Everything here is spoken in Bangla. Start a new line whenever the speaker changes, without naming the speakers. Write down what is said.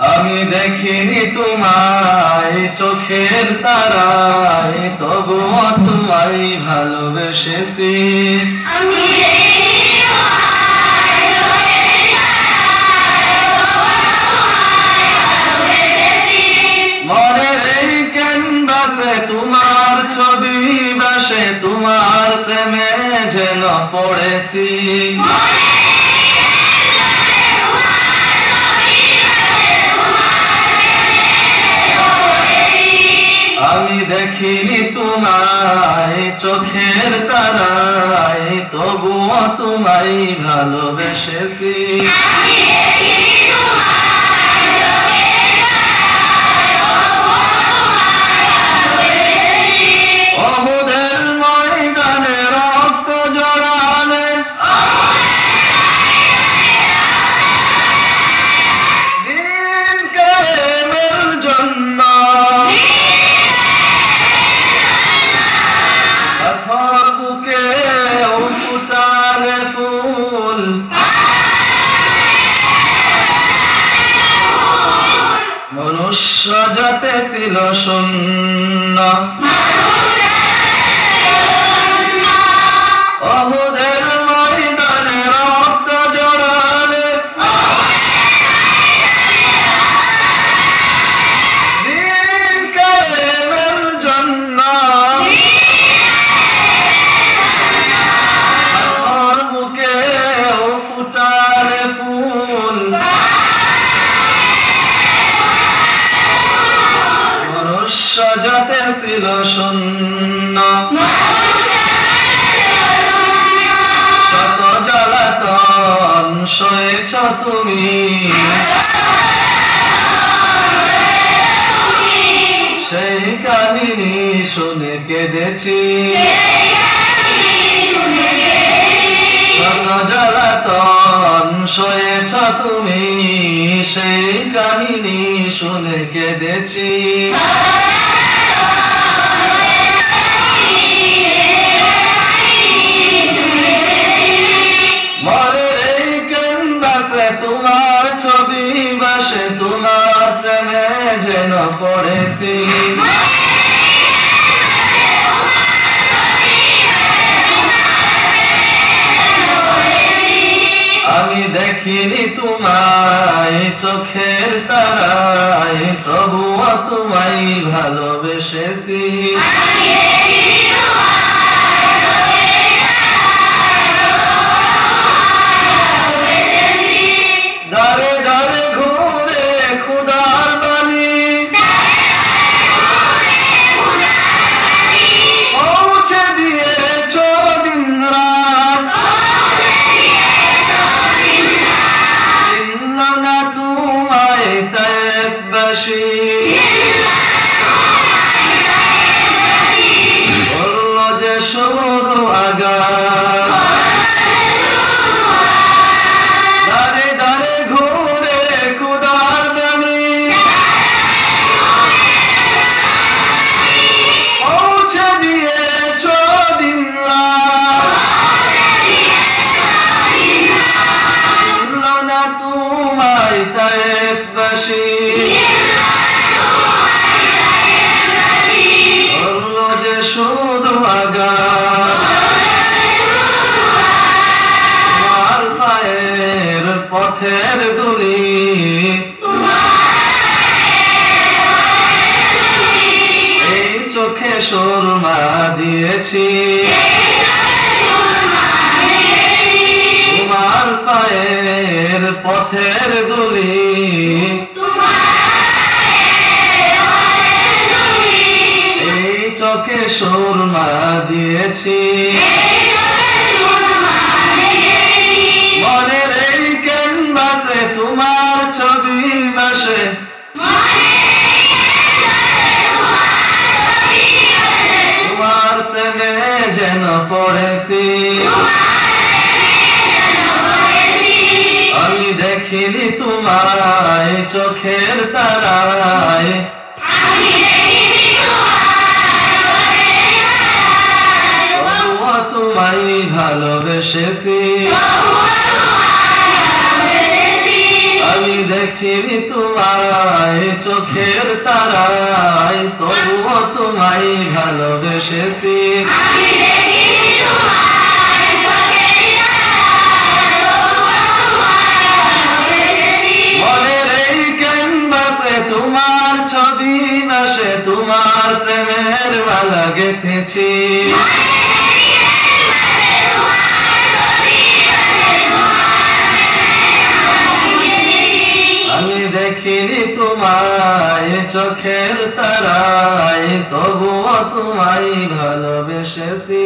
আমি দেখিনি তোমায় চোখের তারায়, তবুও তোমায় ভালোবেসেছি। মনের এই ক্যানভাসে তোমার ছবি বাসে, তোমার প্রেমে যেন পড়েছি। আমি দেখিনি তোমায় চোখের তারায়, তবুও তোমায় ভালোবেসেছি। অহুদের ময়দানে রক্ত জড়ালে, দিন কায়েমের জন্য পাথর বুকে ফুটালে ফুল। মনুষ্য জাতি ছিল শূন্য, অহুদের ময়দানে রক্ত জড়ালে, দিন কায়েমের জন্য পাথর বুকে ফুটালে ফুল। মনুষ্য জাতি ছিল শূন্য, কত জ্বালাতন সয়েছ তুমি, সেই কাহিনী শুনে কেঁদেছি। কত জ্বালাতন সয়েছ তুমি, সেই কাহিনী শুনে কেঁদেছি। মনের এই ক্যানভাসে তোমার ছবি বাসে, তোমার প্রেমে যেন পড়েছি। আমি দেখিনি তোমায় চোখের তারায়, তবুও তোমায় ভালোবেসেছি। দারে দারে ঘুরে খুদার বাণী, পৌঁছে দিয়েছ দিন রাত। চিনল না তোমায় তায়েফবাসী, বলল যে শুধু আঘাত। দারে দারে ঘুরে খুদার বাণী, পৌঁছে দিয়েছ দিন রাত। চিনল না তোমায় তায়েফবাসী, বলল যে শুধু আঘাত। তোমার পায়ের পথের ধুলি, এই চোখে সুরমা দিয়েছি। তোমার পায়ের পথের ধুলি, এই চোখে সুরমা দিয়েছি। মনের এই ক্যানভাসে তোমার ছবি বাসে, তোমার প্রেমে যেন পড়েছি। আমি দেখিনি তোমায় চোখের তারায়, তবুও তোমায় ভালোবেসেছি। আমি দেখিনি তোমায় তোমায় চোখের তারায়, তবুও তোমায় ভালোবেসেছি। মনের এই ক্যানভাসে তোমার ছবি ভাসে, তোমার প্রেমের মালা গেঁথেছি। আমি দেখিনি তোমায় চোখের তারায়, তবুও তোমায় ভালোবেসেছি।